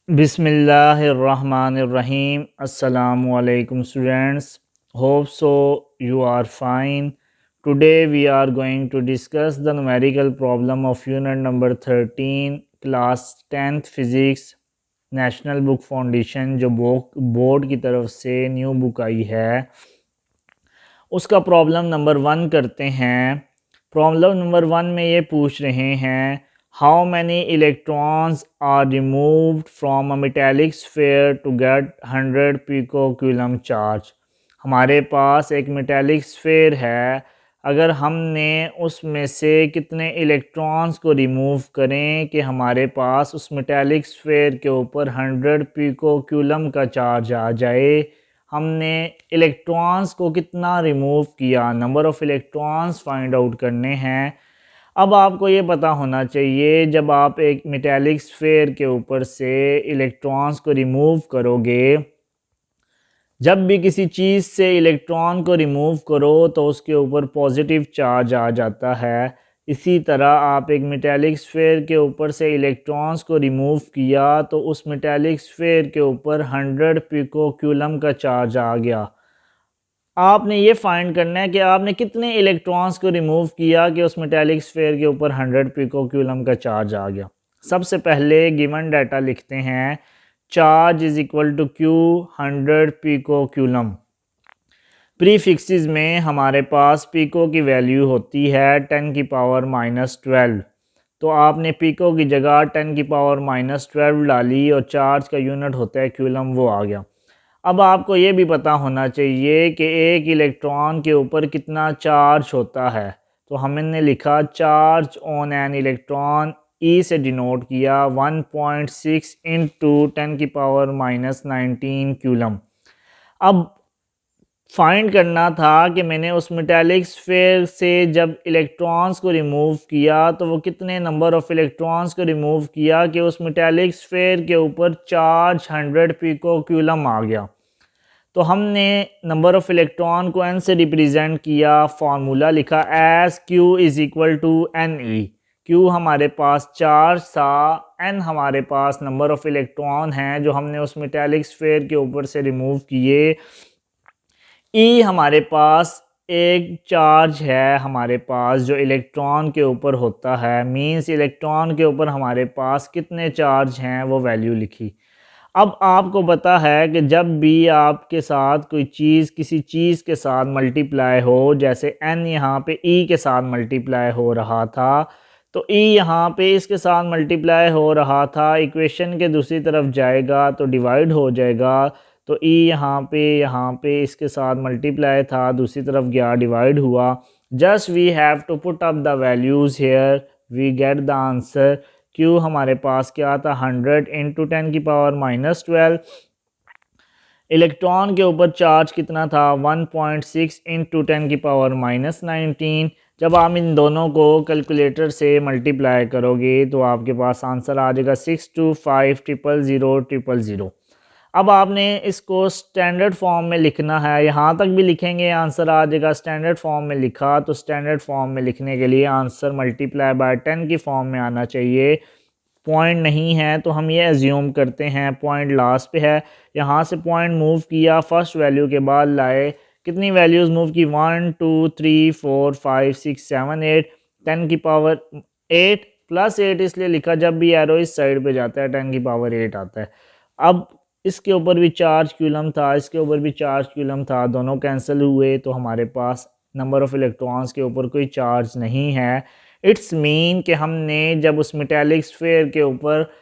बिस्मिल्लाहिर्रहमानिर्रहीम। अस्सलामुअलैकुम students, hope so you are fine. Today we are going to discuss the numerical problem of unit number 13 class 10th physics national book foundation जो board की तरफ से new book आई है उसका problem number 1 करते हैं। प्रॉब्लम नंबर 1 में ये पूछ रहे हैं how many electrons are removed from a metallic sphere to get 100 pico coulomb charge. हमारे पास एक मेटेलिक स्फीयर है, अगर हमने उसमें से कितने इलेक्ट्रॉन्स को रिमूव करें कि हमारे पास उस मेटेलिक स्फीयर के ऊपर 100 पिको कूलम का चार्ज आ जाए। हमने इलेक्ट्रॉन्स को कितना रिमूव किया, number of electrons find out करने हैं। अब आपको ये पता होना चाहिए जब आप एक मेटेलिक स्फीयर के ऊपर से इलेक्ट्रॉन्स को रिमूव करोगे, जब भी किसी चीज़ से इलेक्ट्रॉन को रिमूव करो तो उसके ऊपर पॉजिटिव चार्ज आ जाता है। इसी तरह आप एक मेटेलिक स्फीयर के ऊपर से इलेक्ट्रॉन्स को रिमूव किया तो उस मेटेलिक स्फीयर के ऊपर 100 पिको कूलम का चार्ज आ गया। आपने ये फाइंड करना है कि आपने कितने इलेक्ट्रॉन्स को रिमूव किया कि उस मेटेलिक स्फीयर के ऊपर 100 पिको कूलम का चार्ज आ गया। सबसे पहले गिवन डाटा लिखते हैं। Charge is equal to Q 100 pico coulomb. Prefixes में हमारे पास पिको की वैल्यू होती है 10 की पावर -12, तो आपने पिको की जगह 10 की पावर -12 डाली और चार्ज का यूनिट होता है कूलम, वो आ गया। अब आपको ये भी पता होना चाहिए कि एक इलेक्ट्रॉन के ऊपर कितना चार्ज होता है, तो हमने लिखा चार्ज ऑन एन इलेक्ट्रॉन, ई से डिनोट किया 1.6 इंटू 10 की पावर -19 कूलम। अब फाइंड करना था कि मैंने उस मेटेलिक स्फीयर से जब इलेक्ट्रॉन्स को रिमूव किया तो वो कितने नंबर ऑफ़ इलेक्ट्रॉन्स को रिमूव किया कि उस मेटेलिक स्फीयर के ऊपर चार्ज 100 पिको कूलम आ गया। तो हमने नंबर ऑफ़ इलेक्ट्रॉन को n से रिप्रेजेंट किया, फार्मूला लिखा as Q is equal to N E. Q हमारे पास चार्ज था, n हमारे पास नंबर ऑफ़ इलेक्ट्रॉन हैं जो हमने उस मेटेलिक स्फीयर के ऊपर से रिमूव किए। ई हमारे पास एक चार्ज है हमारे पास जो इलेक्ट्रॉन के ऊपर होता है, मींस इलेक्ट्रॉन के ऊपर हमारे पास कितने चार्ज हैं वो वैल्यू लिखी। अब आपको पता है कि जब भी आपके साथ कोई चीज़ किसी चीज़ के साथ मल्टीप्लाई हो, जैसे n यहाँ पे e के साथ मल्टीप्लाई हो रहा था तो e यहाँ पे इसके साथ मल्टीप्लाई हो रहा था, इक्वेशन के दूसरी तरफ जाएगा तो डिवाइड हो जाएगा। तो e यहाँ पे इसके साथ मल्टीप्लाई था, दूसरी तरफ गया डिवाइड हुआ। Just we have to put up the values here, we get the answer. Q हमारे पास क्या था 100 इंटू 10 की पावर -12। इलेक्ट्रॉन के ऊपर चार्ज कितना था 1.6 इंटू 10 की पावर -19। जब आप इन दोनों को कैलकुलेटर से मल्टीप्लाई करोगे तो आपके पास आंसर आ जाएगा 625000000। अब आपने इसको स्टैंडर्ड फॉर्म में लिखना है, यहाँ तक भी लिखेंगे आंसर आ जाएगा। स्टैंडर्ड फॉर्म में लिखा तो स्टैंडर्ड फॉर्म में लिखने के लिए आंसर मल्टीप्लाई बाय 10 की फॉर्म में आना चाहिए। पॉइंट नहीं है तो हम ये एज्यूम करते हैं पॉइंट लास्ट पे है। यहाँ से पॉइंट मूव किया, फर्स्ट वैल्यू के बाद लाए, कितनी वैल्यूज़ मूव की 1 2 3 4 5 6 7 8, 10 की पावर 8 प्लस 8 इसलिए लिखा जब भी एरो इस साइड पे जाता है 10 की पावर 8 आता है। अब इसके ऊपर भी चार्ज कूलम था, इसके ऊपर भी चार्ज कूलम था, दोनों कैंसिल हुए तो हमारे पास नंबर ऑफ़ इलेक्ट्रॉन्स के ऊपर कोई चार्ज नहीं है। इट्स मीन कि हमने जब उस मेटेलिक स्फीयर के ऊपर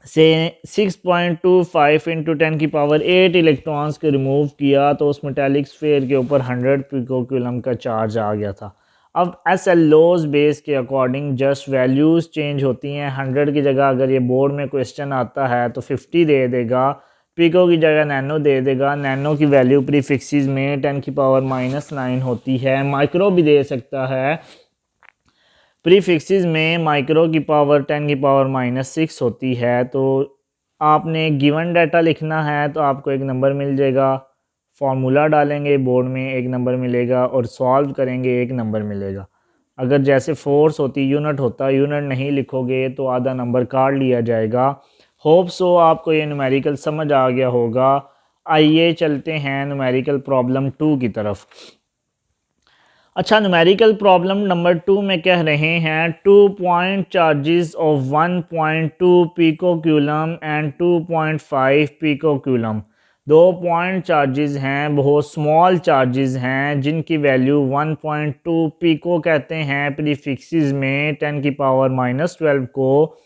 से 6.25 इंटू 10 की पावर 8 इलेक्ट्रॉन्स को रिमूव किया तो उस मेटेलिक स्फीयर के ऊपर 100 पिको कूलम का चार्ज आ गया था। अब SLO's बेस के अकॉर्डिंग जस्ट वैल्यूज़ चेंज होती हैं। 100 की जगह अगर ये बोर्ड में क्वेश्चन आता है तो 50 दे देगा, पिको की जगह नैनो दे देगा। नैनो की वैल्यू प्रीफिक्सेस में 10 की पावर -9 होती है। माइक्रो भी दे सकता है, प्रीफिक्सेस में माइक्रो की पावर 10 की पावर -6 होती है। तो आपने गिवन डाटा लिखना है तो आपको एक नंबर मिल जाएगा, फार्मूला डालेंगे बोर्ड में एक नंबर मिलेगा और सॉल्व करेंगे एक नंबर मिलेगा। अगर जैसे फोर्स होती यूनिट होता, यूनिट नहीं लिखोगे तो आधा नंबर काट लिया जाएगा। होप सो आपको ये न्यूमेरिकल समझ आ गया होगा। आइए चलते हैं न्यूमेरिकल प्रॉब्लम 2 की तरफ। अच्छा, न्यूमेरिकल प्रॉब्लम नंबर 2 में कह रहे हैं 2 point charges of 1.2 pico coulomb and 2.5 pico coulomb. 2 point charges हैं, बहुत स्मॉल चार्जेस हैं, जिनकी वैल्यू 1.2 पिको कहते हैं प्रीफिक्सेस में 10 की पावर -12 को।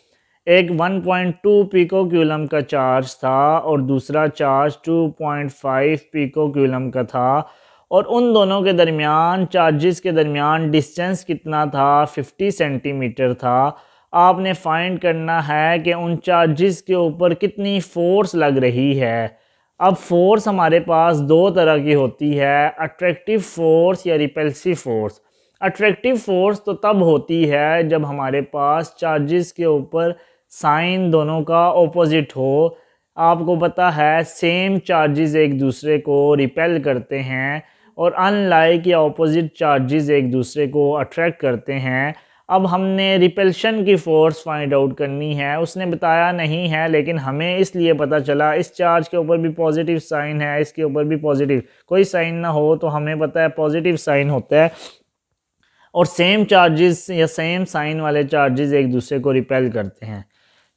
एक 1.2 पिको कूलम का चार्ज था और दूसरा चार्ज 2.5 पिको कूलम का था, और उन दोनों के दरमियान चार्जेस के दरमियान डिस्टेंस कितना था, 50 सेंटीमीटर था। आपने फाइंड करना है कि उन चार्जेस के ऊपर कितनी फोर्स लग रही है। अब फोर्स हमारे पास दो तरह की होती है, अट्रैक्टिव फोर्स या रिपल्सिव फोर्स। अट्रैक्टिव फोर्स तो तब होती है जब हमारे पास चार्जेस के ऊपर साइन दोनों का ऑपोजिट हो। आपको पता है सेम चार्जेस एक दूसरे को रिपेल करते हैं और अनलाइक या ऑपोजिट चार्जेस एक दूसरे को अट्रैक्ट करते हैं। अब हमने रिपल्शन की फ़ोर्स फाइंड आउट करनी है। उसने बताया नहीं है, लेकिन हमें इसलिए पता चला इस चार्ज के ऊपर भी पॉजिटिव साइन है, इसके ऊपर भी पॉजिटिव, कोई साइन ना हो तो हमें पता है पॉजिटिव साइन होता है, और सेम चार्जेस या सेम साइन वाले चार्जेस एक दूसरे को रिपेल करते हैं।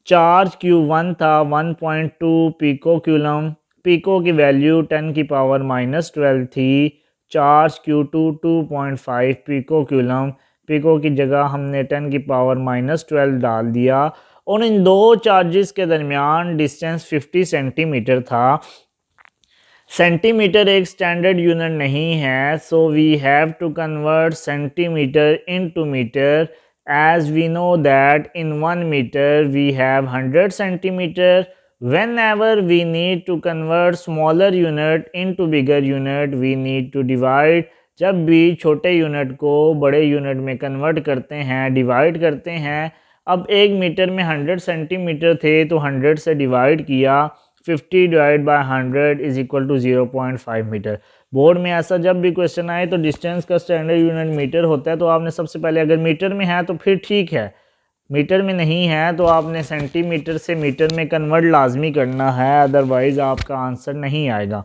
चार्ज Q1 था 1.2 पिको कूलम, पिको की वैल्यू 10 की पावर -12 थी। Charge Q2 2.5 pico coulomb, pico की जगह हमने 10 की पावर -12 डाल दिया, और इन दो चार्जेस के दरमियान डिस्टेंस 50 सेंटीमीटर था। सेंटीमीटर एक स्टैंडर्ड यूनिट नहीं है, so we have to convert centimetre into metre, as we know that in 1 meter we have 100 centimeter. Whenever we need to convert smaller unit into bigger unit, we need to divide. जब भी छोटे unit को बड़े unit में convert करते हैं, divide करते हैं। अब 1 मीटर में 100 सेंटीमीटर थे तो 100 से डिवाइड किया, 50 divide by 100 is equal to 0.5 metre. Board में ऐसा जब भी क्वेश्चन आए तो डिस्टेंस का स्टैंडर्ड यूनिट मीटर होता है, तो आपने सबसे पहले अगर मीटर में है तो फिर ठीक है, मीटर में नहीं है तो आपने सेंटीमीटर से मीटर में कन्वर्ट लाजमी करना है, अदरवाइज़ आपका आंसर नहीं आएगा।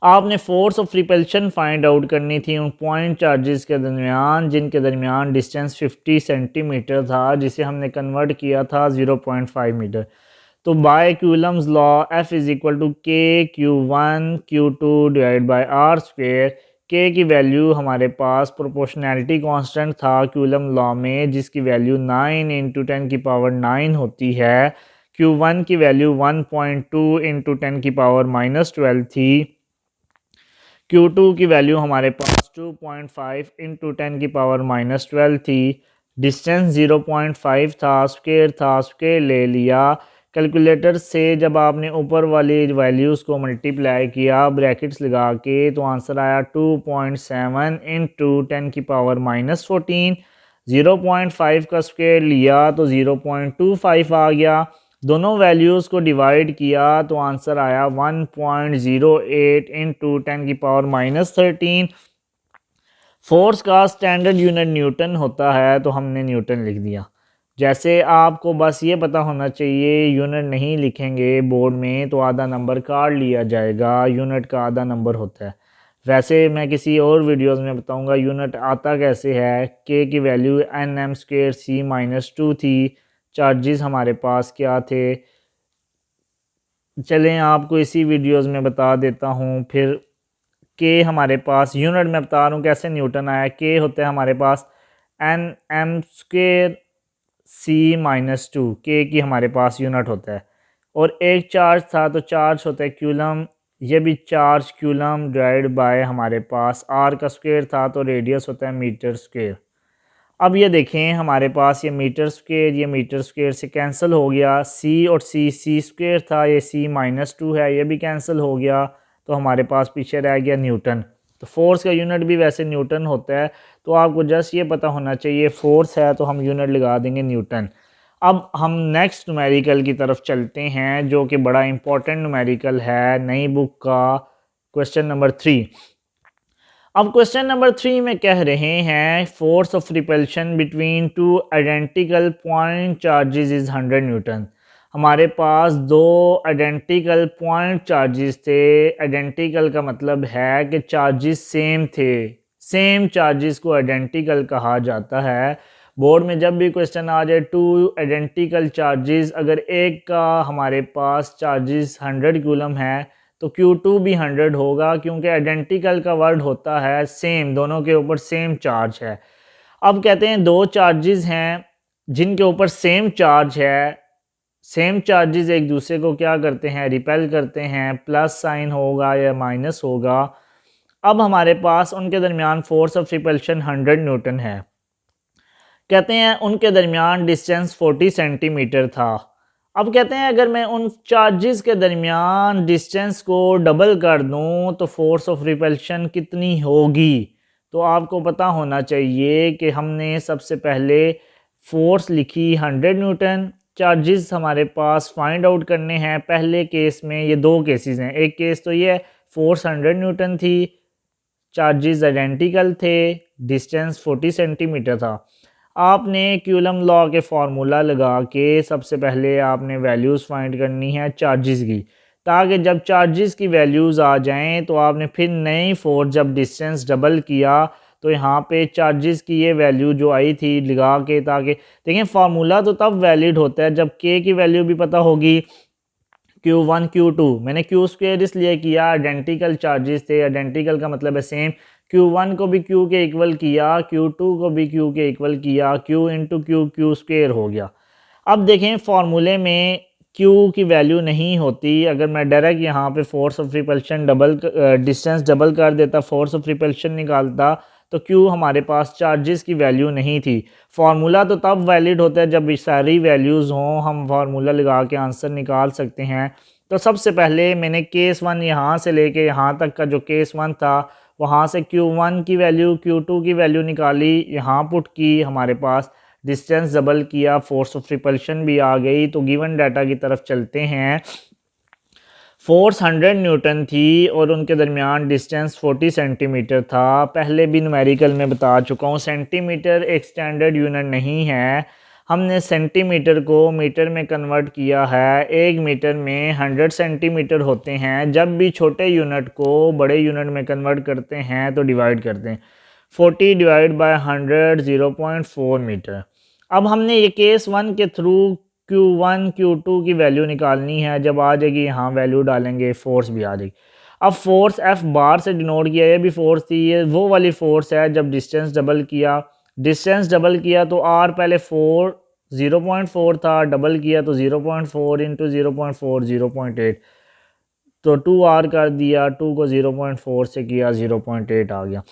आपने force of repulsion find out करनी थी उन पॉइंट चार्जेस के दरमियान जिनके दरमियान डिस्टेंस 50 सेंटीमीटर था, जिसे हमने कन्वर्ट किया था 0.5 मीटर। तो by Coulomb's law F is equal to K Q1 Q2 divide by are square. के की वैल्यू हमारे पास प्रोपोर्शनैलिटी कांस्टेंट था कूलम लॉ में, जिसकी वैल्यू 9 इंटू 10 की पावर 9 होती है। Q1 की वैल्यू 1.2 इंटू 10 की पावर -12 थी। Q2 की वैल्यू हमारे पास 2.5 इंटू 10 की पावर -12 थी। डिस्टेंस 0.5 था, स्क्वायर ले लिया। कैलकुलेटर से जब आपने ऊपर वाली वैल्यूज़ को मल्टीप्लाई किया ब्रैकेट्स लगा के, तो आंसर आया 2.7 इंटू 10 की पावर -14। 0.5 का स्क्वायर लिया तो 0.25 आ गया। दोनों वैल्यूज़ को डिवाइड किया तो आंसर आया 1.08 इंटू 10 की पावर -13। फोर्स का स्टैंडर्ड यूनिट न्यूटन होता है, तो हमने न्यूटन लिख दिया। जैसे आपको बस ये पता होना चाहिए, यूनिट नहीं लिखेंगे बोर्ड में तो आधा नंबर काट लिया जाएगा, यूनिट का आधा नंबर होता है। वैसे मैं किसी और वीडियोस में बताऊंगा यूनिट आता कैसे है। के की वैल्यू nm²c-2 थी। चार्जेस हमारे पास क्या थे, चलें आपको इसी वीडियोस में बता देता हूँ। फिर के हमारे पास यूनिट में बता रहा हूँ कैसे न्यूटन आया। के होता है हमारे पास nm²c-2, के की हमारे पास यूनिट होता है। और एक चार्ज था तो चार्ज होता है कूलम, ये भी चार्ज कूलम डिवाइड बाय हमारे पास आर का स्क्वायर था तो रेडियस होता है मीटर स्क्वायर। अब ये देखें हमारे पास ये मीटर स्क्वायर से कैंसिल हो गया। सी और सी स्क्वायर था, ये c-2 है, ये भी कैंसिल हो गया, तो हमारे पास पीछे रह गया न्यूटन। तो फोर्स का यूनिट भी वैसे न्यूटन होता है, तो आपको जस्ट ये पता होना चाहिए फोर्स है तो हम यूनिट लगा देंगे न्यूटन। अब हम नेक्स्ट न्यूमेरिकल की तरफ चलते हैं, जो कि बड़ा इंपॉर्टेंट न्यूमेरिकल है नई बुक का, क्वेश्चन नंबर 3। अब क्वेश्चन नंबर 3 में कह रहे हैं force of repulsion between two identical point charges is 100 Newton. हमारे पास दो आइडेंटिकल पॉइंट चार्जेस थे। आइडेंटिकल का मतलब है कि चार्जेस सेम थे, सेम चार्जेस को आइडेंटिकल कहा जाता है। बोर्ड में जब भी क्वेश्चन आ जाए टू आइडेंटिकल चार्जेस, अगर एक का हमारे पास चार्जेस 100 कूलम है तो Q2 भी 100 होगा, क्योंकि आइडेंटिकल का वर्ड होता है सेम, दोनों के ऊपर सेम चार्ज है। अब कहते हैं दो चार्जेस हैं जिनके ऊपर सेम चार्ज है, सेम चार्जेस एक दूसरे को क्या करते हैं, रिपेल करते हैं, प्लस साइन होगा या माइनस होगा। अब हमारे पास उनके दरमियान फोर्स ऑफ रिपल्शन 100 न्यूटन है। कहते हैं उनके दरमियान डिस्टेंस 40 सेंटीमीटर था। अब कहते हैं अगर मैं उन चार्जेस के दरमियान डिस्टेंस को डबल कर दूं तो फोर्स ऑफ रिपल्शन कितनी होगी। तो आपको पता होना चाहिए कि हमने सबसे पहले फोर्स लिखी 100 न्यूटन, चार्जेस हमारे पास फाइंड आउट करने हैं। पहले केस में ये दो केसेस हैं, एक केस तो ये फोर्स 100 न्यूटन थी, चार्जेस आइडेंटिकल थे, डिस्टेंस 40 सेंटीमीटर था। आपने क्यूलम लॉ के फार्मूला लगा के सबसे पहले आपने वैल्यूज़ फाइंड करनी है चार्जेस की, ताकि जब चार्जेस की वैल्यूज़ आ जाएं तो आपने फिर नई फोर्स जब डिस्टेंस डबल किया तो यहाँ पे चार्जेस की ये वैल्यू जो आई थी लगा के, ताकि देखें फार्मूला तो तब वैलिड होता है जब के की वैल्यू भी पता होगी, Q1 Q2। मैंने Q स्क्वेयर इसलिए किया, आइडेंटिकल चार्जेस थे, आइडेंटिकल का मतलब है सेम। Q1 को भी Q के इक्वल किया, Q2 को भी Q के इक्वल किया, Q इंटू Q स्क्वेयर हो गया। अब देखें फार्मूले में Q की वैल्यू नहीं होती। अगर मैं डायरेक्ट यहाँ पे force of repulsion double distance double कर देता, फोर्स ऑफ रिपल्शन निकालता, तो Q हमारे पास चार्जेस की वैल्यू नहीं थी। फार्मूला तो तब वैलिड होता है जब सारी वैल्यूज़ हों, हम फार्मूला लगा के आंसर निकाल सकते हैं। तो सबसे पहले मैंने केस 1 यहाँ से लेके यहाँ तक का जो केस 1 था, वहाँ से Q1 की वैल्यू Q2 की वैल्यू निकाली, यहाँ पुट की, हमारे पास डिस्टेंस डबल किया, फोर्स ऑफ रिपल्शन भी आ गई। तो गिवन डाटा की तरफ चलते हैं। फोर्स 100 न्यूटन थी और उनके दरमियान डिस्टेंस 40 सेंटीमीटर था। पहले भी न्यूमेरिकल में बता चुका हूँ, सेंटीमीटर एक स्टैंडर्ड यूनिट नहीं है। हमने सेंटीमीटर को मीटर में कन्वर्ट किया है। एक मीटर में 100 सेंटीमीटर होते हैं। जब भी छोटे यूनिट को बड़े यूनिट में कन्वर्ट करते हैं तो डिवाइड करते हैं, 40 डिवाइड बाय 100 0.4 मीटर। अब हमने ये केस 1 के थ्रू Q1 Q2 की वैल्यू निकालनी है। जब आ जाएगी यहाँ वैल्यू डालेंगे, फोर्स भी आ जाएगी। अब फोर्स F बार से डिनोट किया, ये भी फोर्स थी, ये वो वाली फोर्स है जब डिस्टेंस डबल किया। डिस्टेंस डबल किया तो R पहले 0.4 था, डबल किया तो 0.4 इंटू 0.4 0.8, तो 2R कर दिया, 2 को 0.4 से किया 0.8 आ गया।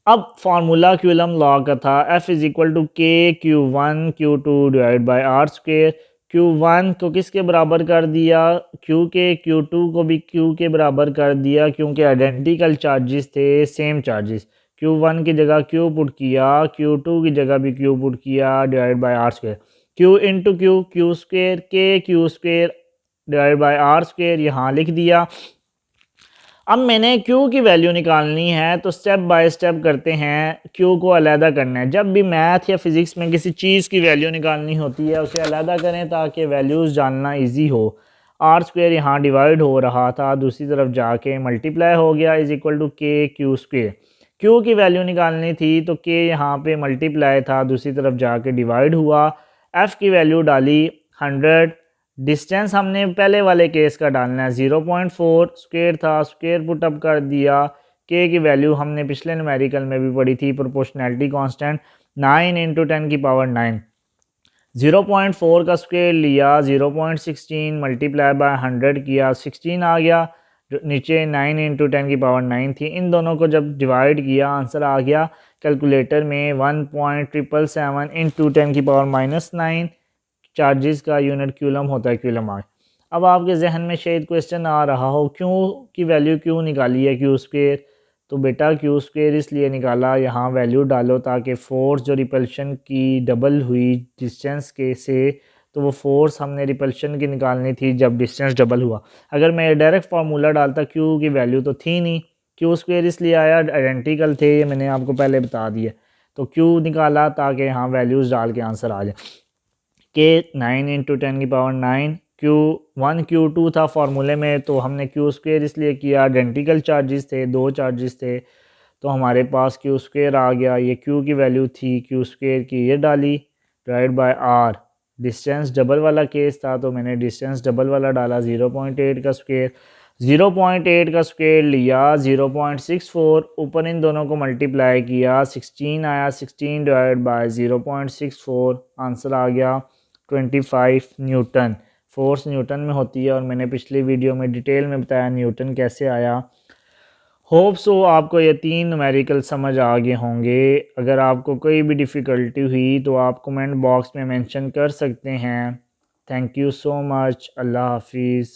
अब फार्मूला क्यूलम लॉ का था, F is equal to K Q1 Q2 divide by R square. Q1 को किसके बराबर कर दिया, Q के, Q2 को भी Q के बराबर कर दिया, क्योंकि आइडेंटिकल चार्जेस थे, सेम चार्जेस। Q1 की जगह Q पुट किया, Q2 की जगह भी Q पुट किया, divide by R square. Q into Q square, के Q square divide by R square यहाँ लिख दिया। अब मैंने Q की वैल्यू निकालनी है, तो स्टेप बाय स्टेप करते हैं। Q को अलहदा करना है। जब भी मैथ या फिज़िक्स में किसी चीज़ की वैल्यू निकालनी होती है उसे अलहदा करें ताकि वैल्यूज़ जानना इजी हो। R स्क्वेयर यहाँ डिवाइड हो रहा था, दूसरी तरफ जाके मल्टीप्लाई हो गया, इज़ इक्वल टू के Q स्क्वेयर। Q की वैल्यू निकालनी थी तो K यहाँ पे मल्टीप्लाई था, दूसरी तरफ जाके डिवाइड हुआ। F की वैल्यू डाली 100, डिस्टेंस हमने पहले वाले केस का डालना है, 0.4 स्क्वेयर था, स्क्वेयर पुटअप कर दिया। के की वैल्यू हमने पिछले न्यूमेरिकल में भी पढ़ी थी, प्रोपोर्शनैलिटी कांस्टेंट 9 इंटू 10 की पावर 9। 0.4 का स्क्वेयर लिया, 0.16 मल्टीप्लाई बाय 100 किया, 16 आ गया। नीचे 9 इंटू 10 की पावर 9 थी। इन दोनों को जब डिवाइड किया आंसर आ गया कैलकुलेटर में 1.777 इंटू 10 की पावर -9। चार्जेस का यूनिट क्यूलम होता है, क्यूलम आर। अब आपके जहन में शायद क्वेश्चन आ रहा हो, क्यों की वैल्यू क्यों निकाली है Q स्क्वेयर। तो बेटा Q स्क्वेयर इसलिए निकाला, यहाँ वैल्यू डालो ताकि फोर्स जो रिपल्शन की डबल हुई डिस्टेंस के से, तो वो फोर्स हमने रिपल्शन की निकालनी थी जब डिस्टेंस डबल हुआ। अगर मैं डायरेक्ट फार्मूला डालता, Q की वैल्यू तो थी नहीं, Q स्क्वेयर इसलिए आया, आइडेंटिकल थे, ये मैंने आपको पहले बता दिया। तो Q निकाला ताकि यहाँ वैल्यूज़ डाल के आंसर आ जाए। के 9 इंटू 10 की पावर 9 Q1 Q2 था फार्मूले में, तो हमने क्यू स्क्वेयर इसलिए किया, आइडेंटिकल चार्जेस थे, दो चार्जेस थे, तो हमारे पास क्यू स्क्वेयर आ गया। ये क्यू की वैल्यू थी क्यू स्क्वेयर की, ये डाली, divide by R. Distance double वाला केस था तो मैंने डिस्टेंस डबल वाला डाला, 0.8 का स्क्वेयर, 0.8 का स्क्वेयर लिया, 0.64, ऊपर इन दोनों को मल्टीप्लाई किया, 16 आया, 16 डिवाइड बाय 0.64, आंसर आ गया 25 न्यूटन। फोर्स न्यूटन में होती है और मैंने पिछली वीडियो में डिटेल में बताया न्यूटन कैसे आया। होप सो आपको ये 3 न्यूमेरिकल समझ आ गए होंगे। अगर आपको कोई भी डिफ़िकल्टी हुई तो आप कमेंट बॉक्स में मेंशन कर सकते हैं। Thank you so much. अल्लाह हाफिज़।